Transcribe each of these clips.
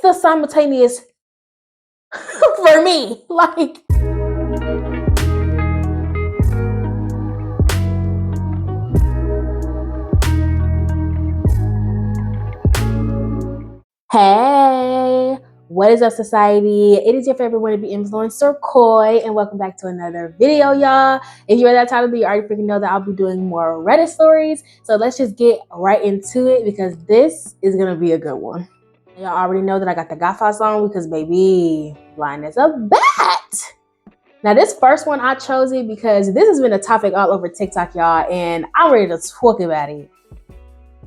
the simultaneous for me. Like, hey, what is up, society? It is your favorite wannabe influencer, Koi, and welcome back to another video, y'all. If you're that title, you already freaking know that I'll be doing more Reddit stories. So let's just get right into it because this is gonna be a good one. Y'all already know that I got the Gafa song because baby, blind as a bat. Now this first one, I chose it because this has been a topic all over TikTok, y'all, and I'm ready to talk about it.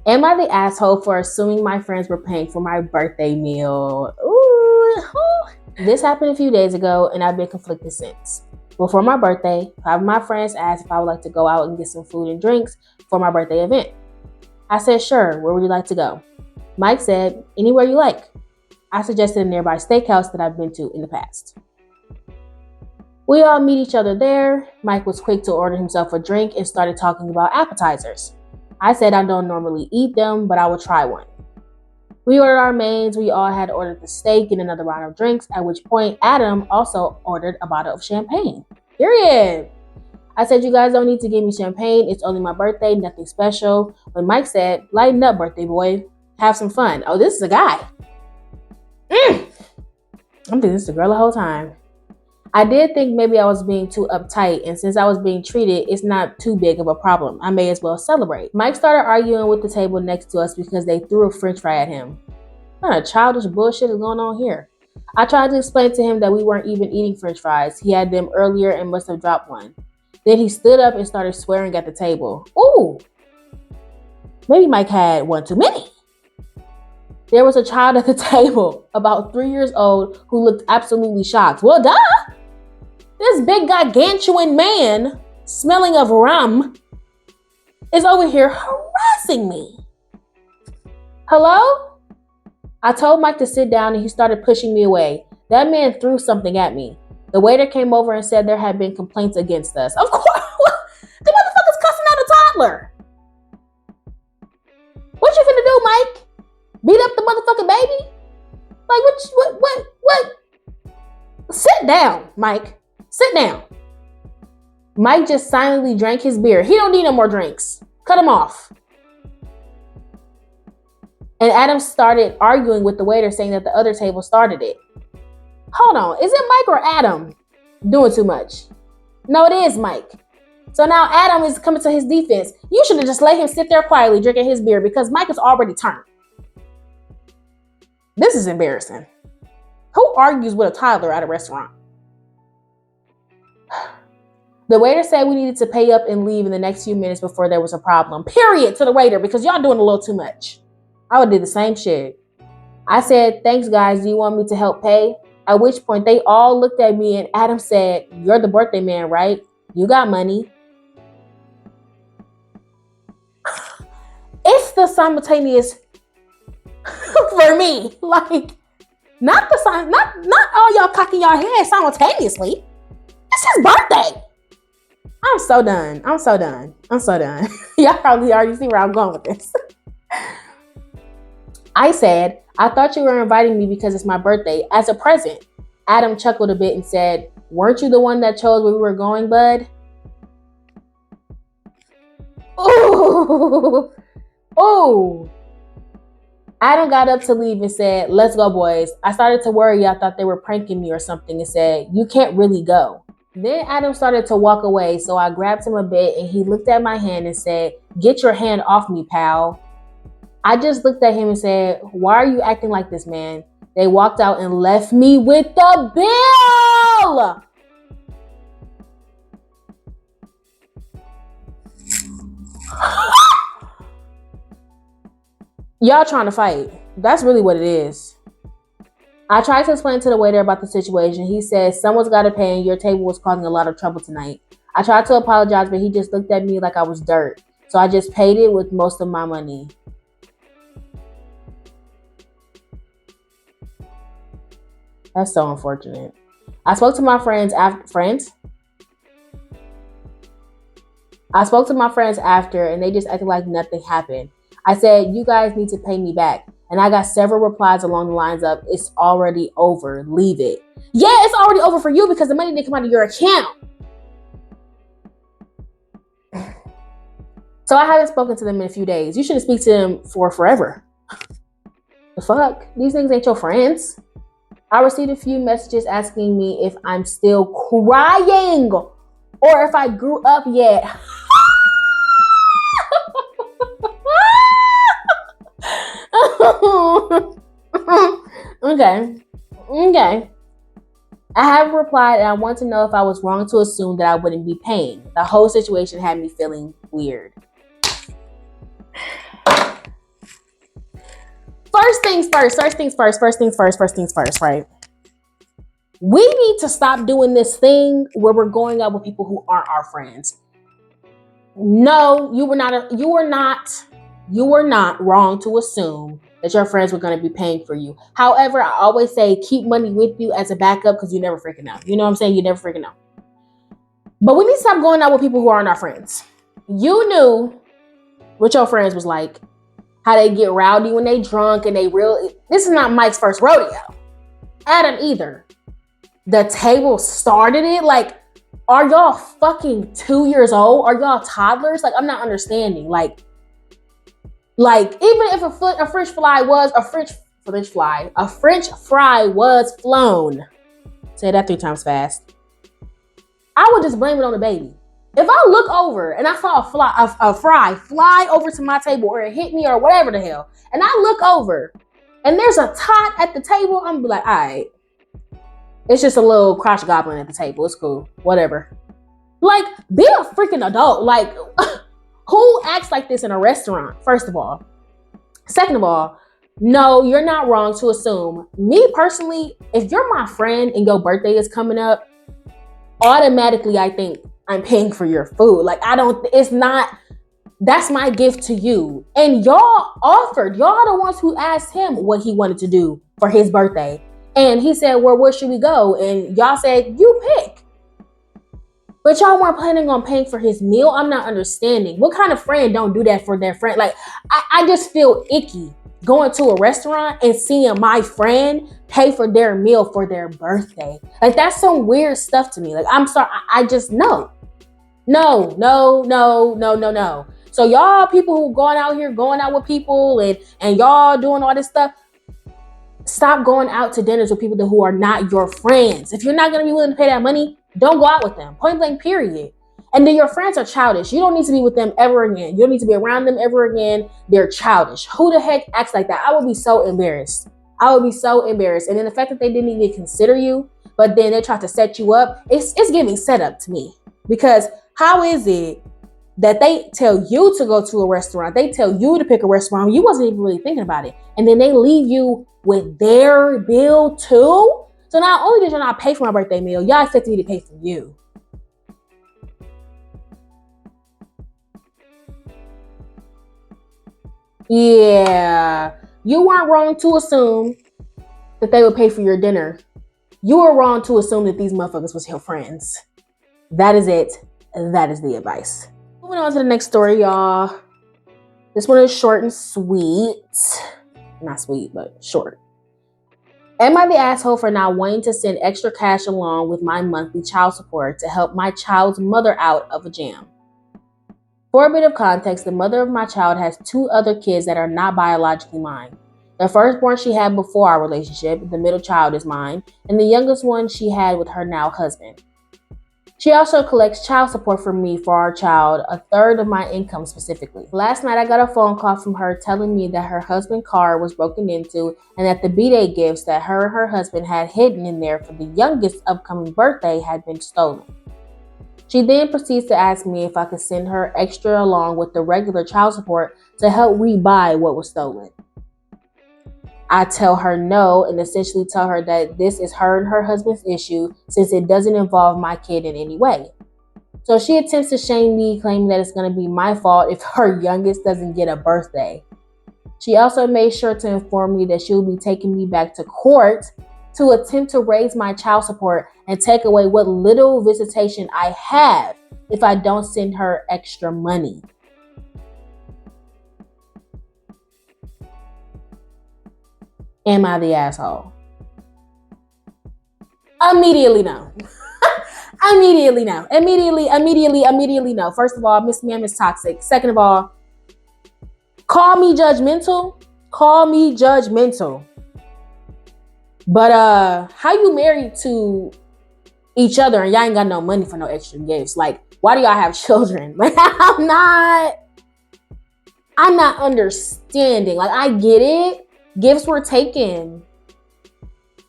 Am I the asshole for assuming my friends were paying for my birthday meal? Ooh. This happened a few days ago and I've been conflicted since. Before my birthday, 5 of my friends asked if I would like to go out and get some food and drinks for my birthday event. I said, sure, where would you like to go? Mike said, anywhere you like. I suggested a nearby steakhouse that I've been to in the past. We all meet each other there. Mike was quick to order himself a drink and started talking about appetizers. I said I don't normally eat them, but I would try one. We ordered our mains. We all had ordered the steak and another round of drinks, at which point Adam also ordered a bottle of champagne. Period. I said, you guys don't need to give me champagne. It's only my birthday, nothing special. When Mike said, lighten up, birthday boy. Have some fun. Oh, this is a guy. I'm thinking this is a girl the whole time. I did think maybe I was being too uptight, and since I was being treated, it's not too big of a problem. I may as well celebrate. Mike started arguing with the table next to us because they threw a french fry at him. What kind of childish bullshit is going on here? I tried to explain to him that we weren't even eating french fries. He had them earlier and must have dropped one. Then he stood up and started swearing at the table. Ooh, maybe Mike had one too many. There was a child at the table, about 3 years old, who looked absolutely shocked. Well, duh! This big gargantuan man, smelling of rum, is over here harassing me. Hello? I told Mike to sit down and he started pushing me away. That man threw something at me. The waiter came over and said there had been complaints against us. Of course, the motherfucker's cussing out a toddler. What you finna do, Mike? Beat up the motherfucking baby? Like, what? Sit down, Mike. Sit down. Mike just silently drank his beer. He don't need no more drinks. Cut him off. And Adam started arguing with the waiter, saying that the other table started it. Hold on, is it Mike or Adam doing too much? No, it is Mike. So now Adam is coming to his defense. You should have just let him sit there quietly drinking his beer because Mike is already turned. This is embarrassing. Who argues with a toddler at a restaurant? The waiter said we needed to pay up and leave in the next few minutes before there was a problem. Period to the waiter because y'all doing a little too much. I would do the same shit. I said, thanks guys, do you want me to help pay? At which point they all looked at me and Adam said, you're the birthday man, right? You got money. It's the simultaneous for me. Like, not all y'all cocking y'all heads simultaneously. It's his birthday. I'm so done. Y'all probably already see where I'm going with this. I said, I thought you were inviting me because it's my birthday as a present. Adam chuckled a bit and said, weren't you the one that chose where we were going, bud? Ooh. Adam got up to leave and said, let's go, boys. I started to worry. I thought they were pranking me or something and said, you can't really go. Then Adam started to walk away, so I grabbed him a bit and he looked at my hand and said, get your hand off me, pal. I just looked at him and said, why are you acting like this, man? They walked out and left me with the bill. Y'all trying to fight. That's really what it is. I tried to explain to the waiter about the situation. He said, someone's got to pay and your table was causing a lot of trouble tonight. I tried to apologize, but he just looked at me like I was dirt. So I just paid it with most of my money. That's so unfortunate. I spoke to my friends after, and they just acted like nothing happened. I said, you guys need to pay me back. And I got several replies along the lines of, it's already over, leave it. Yeah, it's already over for you because the money didn't come out of your account. So I haven't spoken to them in a few days. You shouldn't speak to them for forever. The fuck? These niggas ain't your friends. I received a few messages asking me if I'm still crying or if I grew up yet. Okay. I haven't replied, and I want to know if I was wrong to assume that I wouldn't be paying. The whole situation had me feeling weird. First things first, right? We need to stop doing this thing where we're going out with people who aren't our friends. No, you were not wrong to assume that your friends were going to be paying for you. However, I always say keep money with you as a backup because you never freaking know. You know what I'm saying? You never freaking know. But we need to stop going out with people who aren't our friends. You knew what your friends was like, how they get rowdy when they drunk and this is not Mike's first rodeo. Adam either. The table started it. Like, are y'all fucking 2 years old? Are y'all toddlers? Like, I'm not understanding. Like even if a French fry was flown, say that 3 times fast, I would just blame it on the baby. If I look over and I saw a fry fly over to my table or it hit me or whatever the hell, and I look over and there's a tot at the table, I'm gonna be like, all right, it's just a little crotch goblin at the table. It's cool, whatever. Like, be a freaking adult. Like, who acts like this in a restaurant, first of all? Second of all, no, you're not wrong to assume. Me personally, if you're my friend and your birthday is coming up, automatically I think I'm paying for your food. Like, that's my gift to you. And y'all the ones who asked him what he wanted to do for his birthday. And he said, well, where should we go? And y'all said, you pick. But y'all weren't planning on paying for his meal. I'm not understanding. What kind of friend don't do that for their friend? Like, I just feel icky going to a restaurant and seeing my friend pay for their meal for their birthday. Like, that's some weird stuff to me. Like, I'm sorry. I just, no. No. So y'all people who going out with people and y'all doing all this stuff, stop going out to dinners with people who are not your friends. If you're not going to be willing to pay that money, don't go out with them. Point blank, period. And then your friends are childish. You don't need to be with them ever again. You don't need to be around them ever again. They're childish. Who the heck acts like that? I would be so embarrassed. And then the fact that they didn't even consider you, but then they tried to set you up, it's giving setup to me. Because how is it that they tell you to go to a restaurant, they tell you to pick a restaurant, you wasn't even really thinking about it, and then they leave you with their bill too? So not only did y'all not pay for my birthday meal, y'all expected me to pay for you. Yeah, you weren't wrong to assume that they would pay for your dinner. You were wrong to assume that these motherfuckers was your friends. That is it. That is the advice. Moving on to the next story, y'all. This one is short and sweet. Not sweet, but short. Am I the asshole for not wanting to send extra cash along with my monthly child support to help my child's mother out of a jam? For a bit of context, the mother of my child has 2 other kids that are not biologically mine. The firstborn she had before our relationship, the middle child is mine, and the youngest one she had with her now husband. She also collects child support from me for our child, a third of my income specifically. Last night I got a phone call from her telling me that her husband's car was broken into and that the B-Day gifts that her and her husband had hidden in there for the youngest upcoming birthday had been stolen. She then proceeds to ask me if I could send her extra along with the regular child support to help rebuy what was stolen. I tell her no and essentially tell her that this is her and her husband's issue since it doesn't involve my kid in any way. So she attempts to shame me, claiming that it's going to be my fault if her youngest doesn't get a birthday. She also made sure to inform me that she will be taking me back to court to attempt to raise my child support and take away what little visitation I have if I don't send her extra money. Am I the asshole? Immediately no. Immediately no. Immediately no. First of all, Miss Ma'am is toxic. Second of all, call me judgmental. But how you married to each other and y'all ain't got no money for no extra gifts? Like, why do y'all have children? Like, I'm not understanding. Like, I get it. Gifts were taken.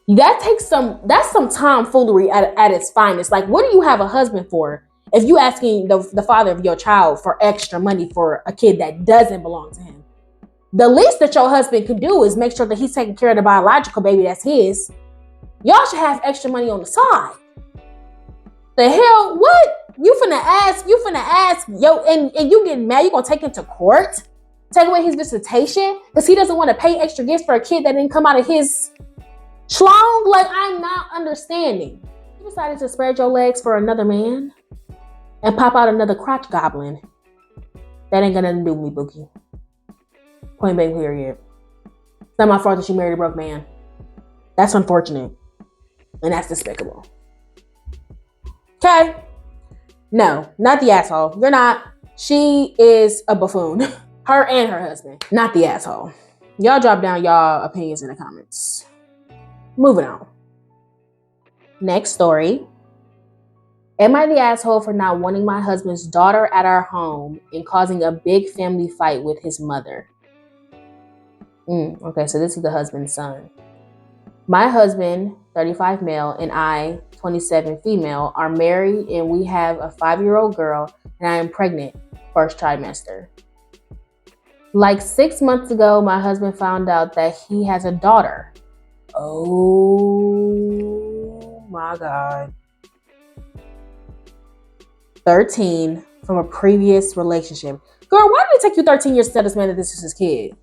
That's some tomfoolery at its finest. Like, what do you have a husband for if you asking the father of your child for extra money for a kid that doesn't belong to him? The least that your husband can do is make sure that he's taking care of the biological baby that's his. Y'all should have extra money on the side. The hell, what? You finna ask, yo, and you getting mad, you gonna take him to court? Take away his visitation? Because he doesn't want to pay extra gifts for a kid that didn't come out of his schlong? Like, I'm not understanding. You decided to spread your legs for another man and pop out another crotch goblin. That ain't got nothing to do with me, Bookie. Point blank period. It's not my fault that you married a broke man. That's unfortunate. And that's despicable. Okay? No, not the asshole. You're not. She is a buffoon. Her and her husband. Not the asshole. Y'all drop down y'all opinions in the comments. Moving on. Next story. Am I the asshole for not wanting my husband's daughter at our home and causing a big family fight with his mother? Okay, so this is the husband's son. My husband, 35 male, and I, 27 female, are married and we have a 5-year-old girl, and I am pregnant, first trimester. Like 6 months ago, my husband found out that he has a daughter. Oh my God. 13 from a previous relationship. Girl, why did it take you 13 years to tell this man that this is his kid?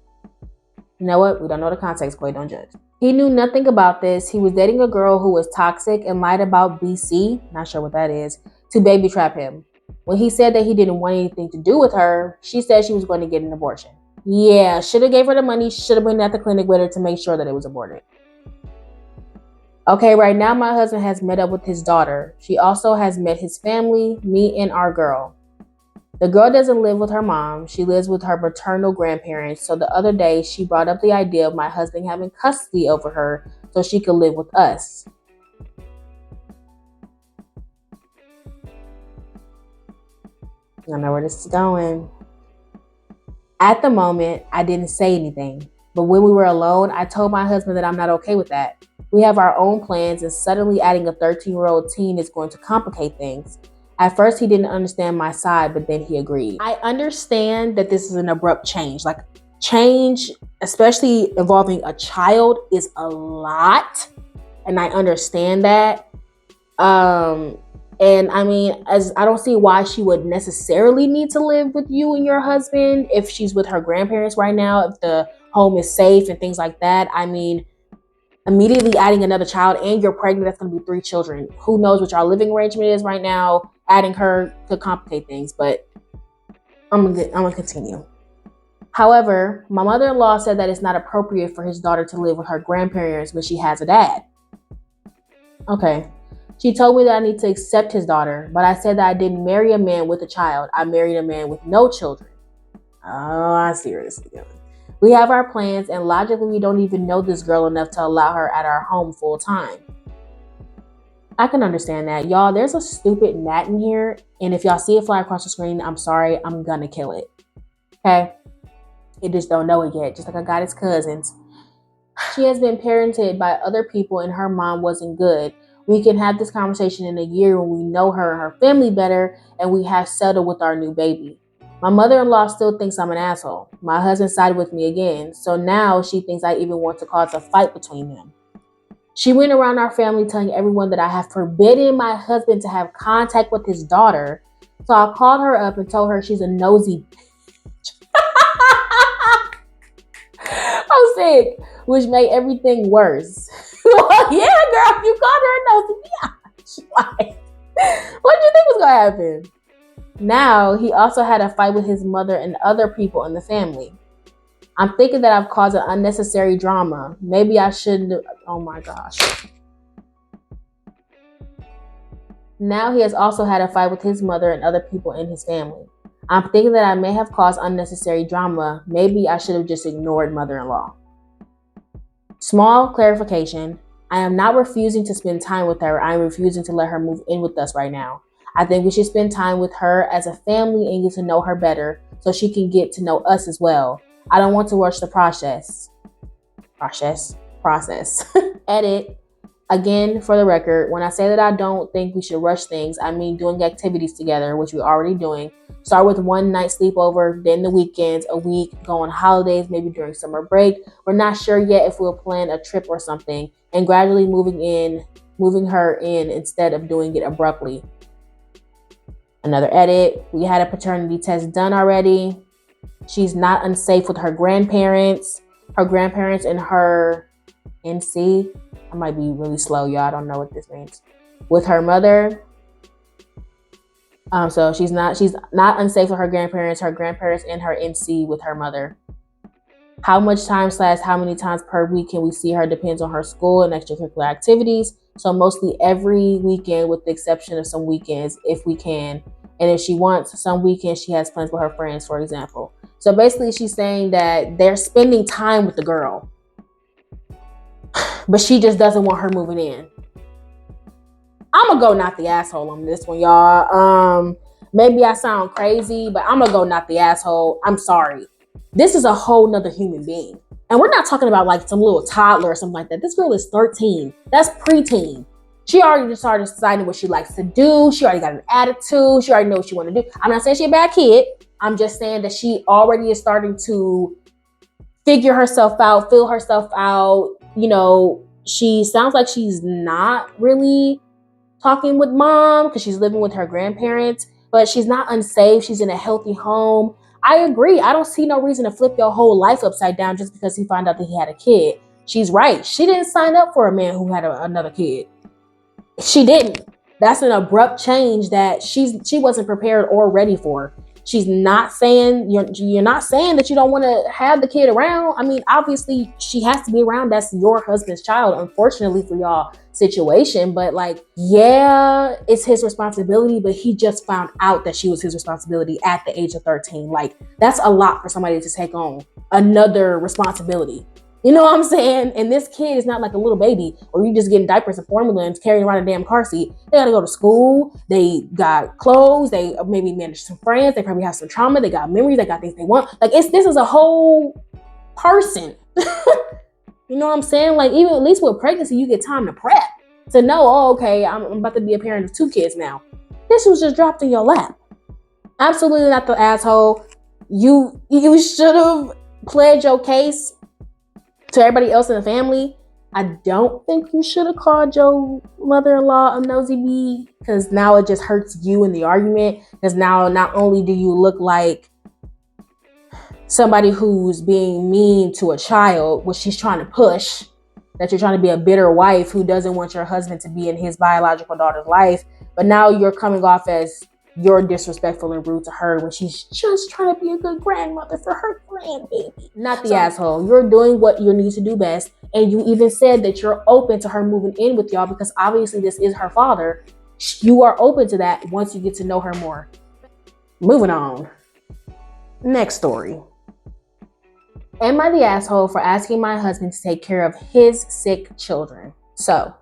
You know what? We don't know the context, boy. Don't judge. He knew nothing about this. He was dating a girl who was toxic and lied about BC, not sure what that is, to baby trap him. When he said that he didn't want anything to do with her, she said she was going to get an abortion. Yeah, should have gave her the money. Should have been at the clinic with her to make sure that it was aborted. Okay, right now my husband has met up with his daughter. She also has met his family, me, and our girl. The girl doesn't live with her mom. She lives with her maternal grandparents. So the other day, she brought up the idea of my husband having custody over her so she could live with us. I know where this is going. At the moment, I didn't say anything. But when we were alone, I told my husband that I'm not okay with that. We have our own plans, and suddenly adding a 13-year-old teen is going to complicate things. At first, he didn't understand my side, but then he agreed. I understand that this is an abrupt change. Like, change, especially involving a child, is a lot. And I understand that. And I mean, as I don't see why she would necessarily need to live with you and your husband if she's with her grandparents right now, if the home is safe and things like that. I mean, immediately adding another child and you're pregnant, that's going to be 3 children. Who knows what your living arrangement is right now? Adding her could complicate things, but I'm gonna continue. However, my mother-in-law said that it's not appropriate for his daughter to live with her grandparents when she has a dad. Okay. She told me that I need to accept his daughter, but I said that I didn't marry a man with a child. I married a man with no children. Oh, I see where this is going. We have our plans, and logically, we don't even know this girl enough to allow her at our home full time. I can understand that. Y'all, there's a stupid gnat in here, and if y'all see it fly across the screen, I'm sorry, I'm gonna kill it. Okay? You just don't know it yet, just like I got his cousins. She has been parented by other people, and her mom wasn't good. We can have this conversation in a year when we know her and her family better, and we have settled with our new baby. My mother-in-law still thinks I'm an asshole. My husband sided with me again, so now she thinks I even want to cause a fight between them. She went around our family telling everyone that I have forbidden my husband to have contact with his daughter. So I called her up and told her she's a nosy bitch. I'm sick, which made everything worse. Well, yeah, girl, you called her a nosy bitch. Like, what do you think was going to happen? Now, he also had a fight with his mother and other people in the family. I'm thinking that I've caused an unnecessary drama. Maybe I shouldn't. Oh my gosh. Now he has also had a fight with his mother and other people in his family. I'm thinking that I may have caused unnecessary drama. Maybe I should have just ignored mother-in-law. Small clarification. I am not refusing to spend time with her. I am refusing to let her move in with us right now. I think we should spend time with her as a family and get to know her better so she can get to know us as well. I don't want to rush the process. Process. Edit. Again, for the record, when I say that I don't think we should rush things, I mean doing activities together, which we're already doing. Start with one night sleepover, then the weekends, a week, go on holidays, maybe during summer break. We're not sure yet if we'll plan a trip or something, and gradually moving her in instead of doing it abruptly. Another edit. We had a paternity test done already. She's not unsafe with her grandparents. Her grandparents and her NC. I might be really slow, y'all. I don't know what this means. With her mother. So she's not unsafe with her grandparents and her NC with her mother. How much time / how many times per week can we see her depends on her school and extracurricular activities. So mostly every weekend with the exception of some weekends if we can. And if she wants some weekends, she has plans with her friends, for example. So basically she's saying that they're spending time with the girl, but she just doesn't want her moving in. I'm gonna go not the asshole on this one, y'all. Maybe I sound crazy, but I'm gonna go not the asshole. I'm sorry. This is a whole nother human being. And we're not talking about like some little toddler or something like that. This girl is 13. That's preteen. She already just started deciding what she likes to do. She already got an attitude. She already knows what she want to do. I'm not saying she's a bad kid. I'm just saying that she already is starting to figure herself out, fill herself out. You know, she sounds like she's not really talking with mom because she's living with her grandparents, but she's not unsafe. She's in a healthy home. I agree. I don't see no reason to flip your whole life upside down just because he found out that he had a kid. She's right. She didn't sign up for a man who had another kid. She didn't. That's an abrupt change that she wasn't prepared or ready for. She's not saying you're not saying that you don't want to have the kid around. I mean, obviously she has to be around. That's your husband's child, unfortunately for y'all situation. But like, yeah, it's his responsibility, but he just found out that she was his responsibility at the age of 13. Like, that's a lot for somebody to take on another responsibility. You know what I'm saying? And this kid is not like a little baby or you just getting diapers and formula and carrying around a damn car seat. They gotta go to school. They got clothes. They maybe manage some friends. They probably have some trauma. They got memories. They got things they want. Like, this is a whole person. You know what I'm saying? Like, even at least with pregnancy, you get time to prep to know, oh, okay, I'm about to be a parent of 2 kids now. This was just dropped in your lap. Absolutely not the asshole. You should have pled your case to everybody else in the family. I don't think you should have called your mother-in-law a nosy bee, because now it just hurts you in the argument. Because now not only do you look like somebody who's being mean to a child, which she's trying to push, that you're trying to be a bitter wife who doesn't want your husband to be in his biological daughter's life, but now you're coming off as you're disrespectful and rude to her when she's just trying to be a good grandmother for her grandbaby. Not the asshole. You're doing what you need to do best. And you even said that you're open to her moving in with y'all because obviously this is her father. You are open to that once you get to know her more. Moving on. Next story. Am I the asshole for asking my husband to take care of his sick children? So,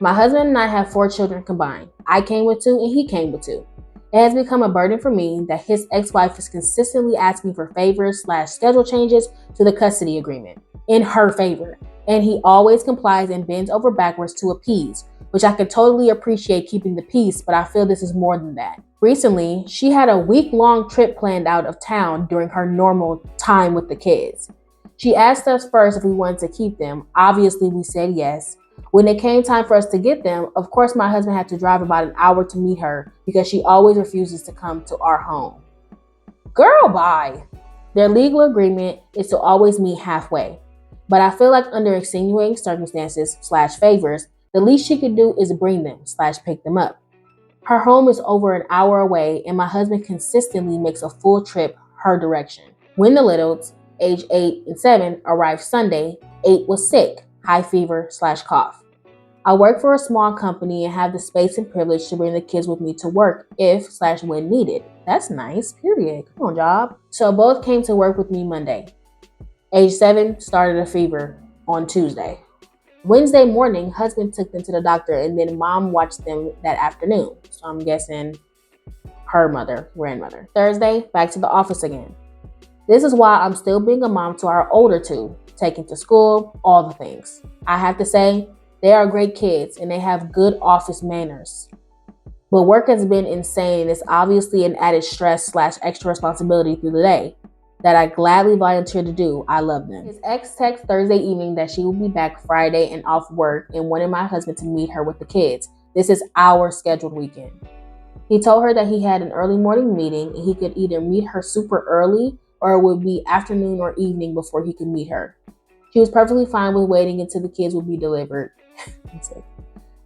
my husband and I have 4 children combined. I came with 2 and he came with 2. It has become a burden for me that his ex-wife is consistently asking for favors / schedule changes to the custody agreement in her favor. And he always complies and bends over backwards to appease, which I could totally appreciate keeping the peace, but I feel this is more than that. Recently, she had a week-long trip planned out of town during her normal time with the kids. She asked us first if we wanted to keep them. Obviously, we said yes. When it came time for us to get them, of course, my husband had to drive about an hour to meet her because she always refuses to come to our home. Girl, bye. Their legal agreement is to always meet halfway. But I feel like under extenuating circumstances / favors, the least she could do is bring them / pick them up. Her home is over an hour away and my husband consistently makes a full trip her direction. When the littles, age 8 and 7, arrived Sunday. 8 was sick, high fever/cough. I work for a small company and have the space and privilege to bring the kids with me to work if/when needed. That's nice, period. Come on, job. So both came to work with me Monday. Age 7 started a fever on Tuesday. Wednesday morning, husband took them to the doctor and then mom watched them that afternoon. So I'm guessing her grandmother. Thursday, back to the office again. This is why I'm still being a mom to our older two, taking to school, all the things. I have to say, they are great kids and they have good office manners. But work has been insane and it's obviously an added stress/extra responsibility through the day that I gladly volunteered to do. I love them. His ex texted Thursday evening that she will be back Friday and off work and wanted my husband to meet her with the kids. This is our scheduled weekend. He told her that he had an early morning meeting and he could either meet her super early or it would be afternoon or evening before he could meet her. She was perfectly fine with waiting until the kids would be delivered.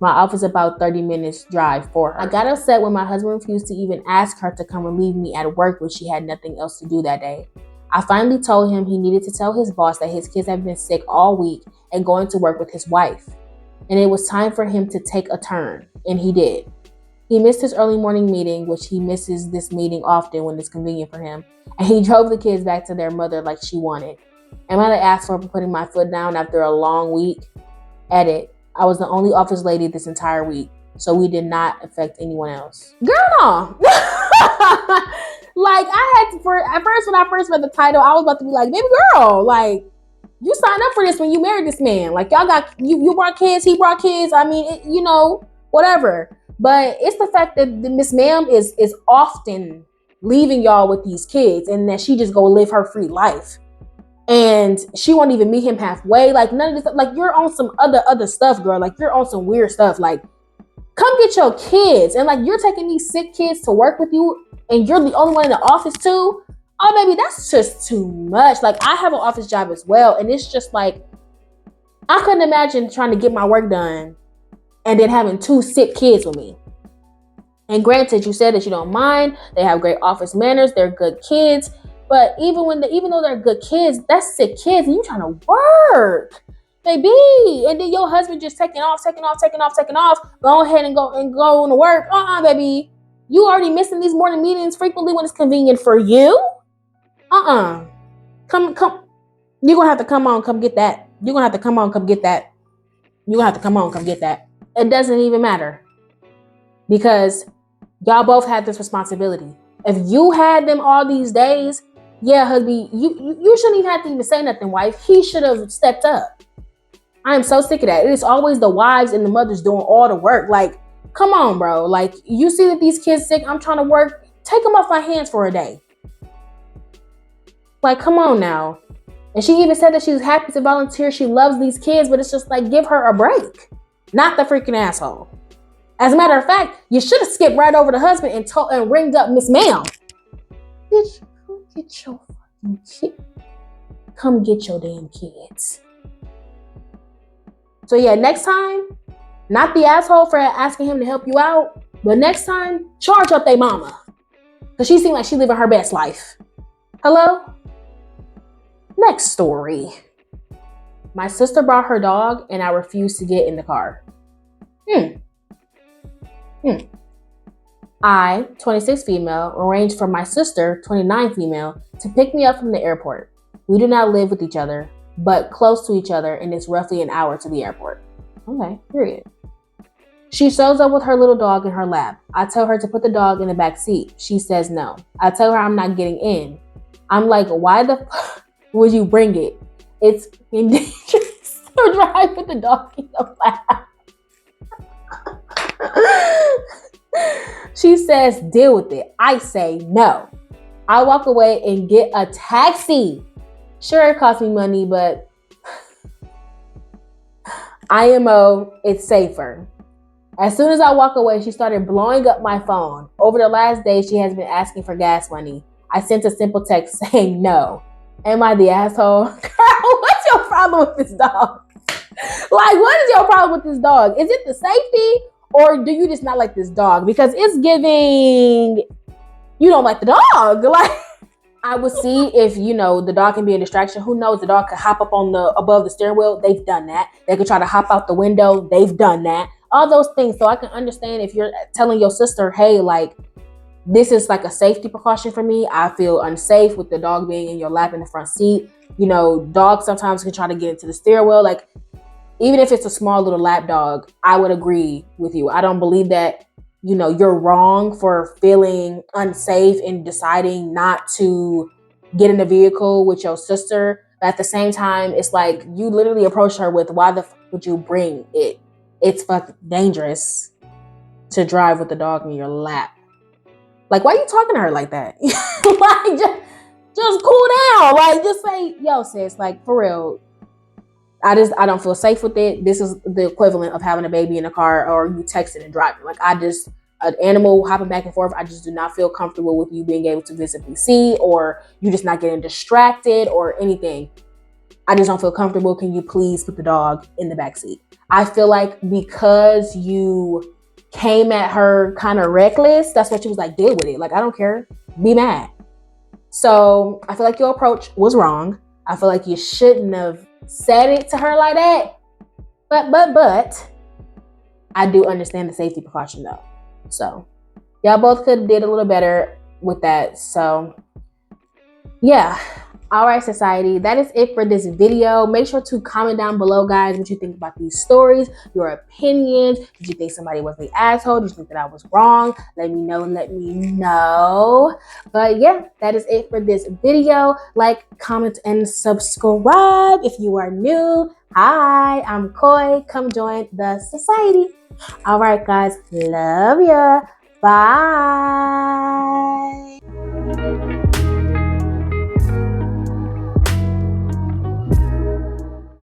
My office about 30 minutes drive for her. I got upset when my husband refused to even ask her to come relieve me at work when she had nothing else to do that day. I finally told him he needed to tell his boss that his kids have been sick all week and going to work with his wife. And it was time for him to take a turn, and he did. He missed his early morning meeting, which he misses this meeting often when it's convenient for him, and he drove the kids back to their mother like she wanted. Am I the asshole for putting my foot down after a long week? Edit. I was the only office lady this entire week, so we did not affect anyone else. Girl, no. Like, at first when I first read the title, I was about to be like, baby girl, like, you signed up for this when you married this man. Like, y'all got, you brought kids, he brought kids. I mean, whatever. But it's the fact that Miss Ma'am is often leaving y'all with these kids and that she just go live her free life. And she won't even meet him halfway. Like, none of this, like, you're on some other stuff, girl. Like, you're on some weird stuff. Like, come get your kids. And, like, you're taking these sick kids to work with you and you're the only one in the office, too. Oh, baby, that's just too much. Like, I have an office job as well. And it's just like, I couldn't imagine trying to get my work done and then having 2 sick kids with me. And granted, you said that you don't mind. They have great office manners. They're good kids. But even though they're good kids, that's sick kids, and you trying to work, baby. And then your husband just taking off. Go ahead and go to work. Baby. You already missing these morning meetings frequently when it's convenient for you. Come. You're gonna have to come on, come get that. You're gonna have to come on, come get that. It doesn't even matter. Because y'all both had this responsibility. If you had them all these days, yeah, hubby, you shouldn't even have to even say nothing, wife. He should have stepped up. I am so sick of that. It is always the wives and the mothers doing all the work. Like, come on, bro. Like, you see that these kids sick, I'm trying to work. Take them off my hands for a day. Like, come on now. And she even said that she's happy to volunteer. She loves these kids, but it's just like, give her a break. Not the freaking asshole. As a matter of fact, you should have skipped right over the husband and ringed up Miss Ma'am. Bitch, come get your damn kids. So yeah, next time, not the asshole for asking him to help you out, but next time, charge up they mama. Because she seemed like she living her best life. Hello? Next story. My sister brought her dog and I refused to get in the car. I, 26 female, arranged for my sister, 29 female, to pick me up from the airport. We do not live with each other, but close to each other, and it's roughly an hour to the airport. Okay, period. She shows up with her little dog in her lap. I tell her to put the dog in the back seat. She says no. I tell her I'm not getting in. I'm like, why the fuck would you bring it? It's dangerous to drive with the dog in your lap. She says, deal with it. I say no. I walk away and get a taxi. Sure, it cost me money, but IMO, it's safer. As soon as I walk away, she started blowing up my phone. Over the last day, she has been asking for gas money. I sent a simple text saying no. Am I the asshole? Girl, what's your problem with this dog? Like, what is your problem with this dog? Is it the safety? Or do you just not like this dog? Because it's giving, you don't like the dog. Like, I would see if, the dog can be a distraction. Who knows? The dog could hop up on the above the steering wheel. They've done that. They could try to hop out the window. They've done that. All those things. So I can understand if you're telling your sister, hey, like, this is like a safety precaution for me. I feel unsafe with the dog being in your lap in the front seat. Dogs sometimes can try to get into the steering wheel. Like, even if it's a small little lap dog, I would agree with you. I don't believe that, you're wrong for feeling unsafe and deciding not to get in a vehicle with your sister. But at the same time, it's like you literally approached her with, why the fuck would you bring it? It's fucking dangerous to drive with the dog in your lap. Like, why are you talking to her like that? Like, just cool down. Like, just say, yo, sis, like, for real, I don't feel safe with it. This is the equivalent of having a baby in a car or you texting and driving. Like, an animal hopping back and forth, I just do not feel comfortable with you being able to visibly see, or you just not getting distracted or anything. I just don't feel comfortable. Can you please put the dog in the back seat? I feel like because you came at her kind of reckless, that's what she was like, deal with it. Like, I don't care. Be mad. So I feel like your approach was wrong. I feel like you shouldn't have said it to her like that. But I do understand the safety precaution though. So y'all both could have did a little better with that. So yeah. All right, society, that is it for this video. Make sure to comment down below, guys, what you think about these stories, your opinions. Did you think somebody was the asshole? Did you think that I was wrong? Let me know. But yeah, that is it for this video. Like, comment, and subscribe if you are new. Hi, I'm Koi. Come join the society. All right, guys, love ya. Bye.